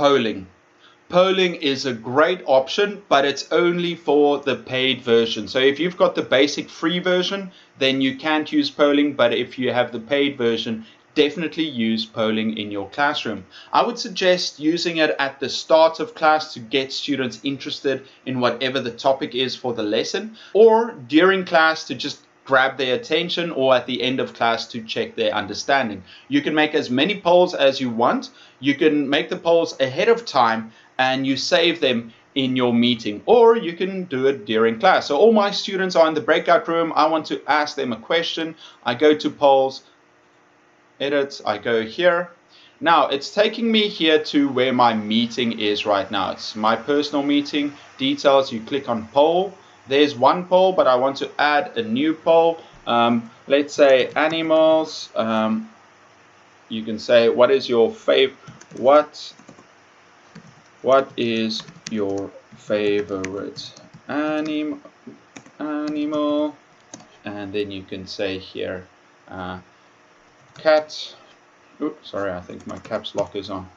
polling. Polling is a great option, but it's only for the paid version. So if you've got the basic free version, then you can't use polling. But if you have the paid version, definitely use polling in your classroom. I would suggest using it at the start of class to get students interested in whatever the topic is for the lesson, or during class to just grab their attention, or at the end of class to check their understanding. You can make as many polls as you want. You can make the polls ahead of time and you save them in your meeting, or you can do it during class. So all my students are in the breakout room. I want to ask them a question. I go to polls, edit, I go here. Now it's taking me here to where my meeting is right now. It's my personal meeting, details. You click on poll. There's one poll, but I want to add a new poll. Let's say animals. You can say, what is your favorite? What is your favorite animal? And then you can say here, cat. Oops, sorry, I think my caps lock is on.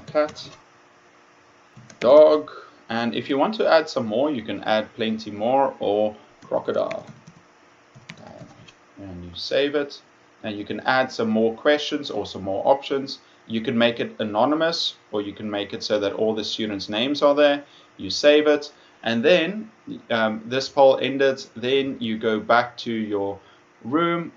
Cat, dog, and if you want to add some more, you can add plenty more, or crocodile. And you save it, and you can add some more questions or some more options. You can make it anonymous, or you can make it so that all the students' names are there. You save it, and then this poll ended. Then you go back to your room.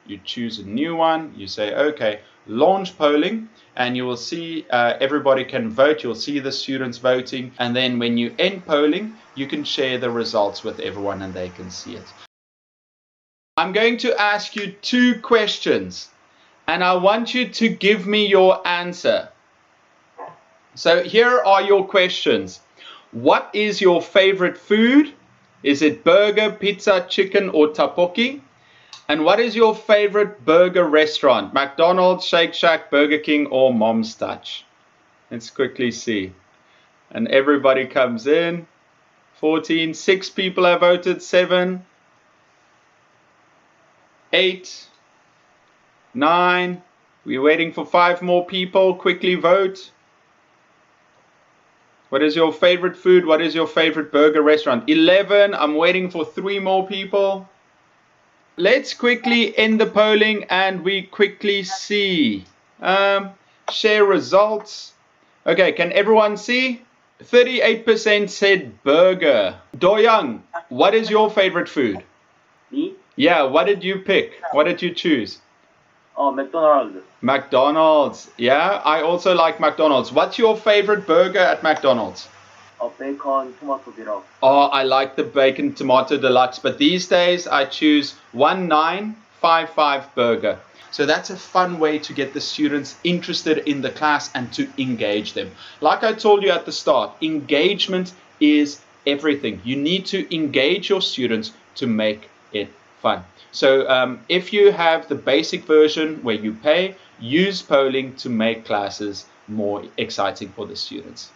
You choose a new one. You say, okay, launch polling, and you will see everybody can vote. You'll see the students voting, and then when you end polling, you can share the results with everyone and they can see it. I'm going to ask you 2 questions, and I want you to give me your answer. So here are your questions. What is your favorite food? Is it burger, pizza, chicken, or tteokbokki? And what is your favorite burger restaurant? McDonald's, Shake Shack, Burger King, or Mom's Touch? Let's quickly see. And everybody comes in. 14, 6 people have voted, 7, 8, 9. We're waiting for 5 more people. Quickly vote. What is your favorite food? What is your favorite burger restaurant? 11. I'm waiting for 3 more people. Let's quickly end the polling and we quickly see. Share results. Okay, can everyone see? 38% said burger. Doyoung, what is your favorite food? Me? Yeah, what did you pick? What did you choose? McDonald's. McDonald's. Yeah, I also like McDonald's. What's your favorite burger at McDonald's? Bacon tomato deluxe. Oh, I like the bacon tomato deluxe, but these days I choose 1955 burger. So that's a fun way to get the students interested in the class and to engage them. Like I told you at the start, engagement is everything. You need to engage your students to make it fun. So if you have the basic version where you pay, use polling to make classes more exciting for the students.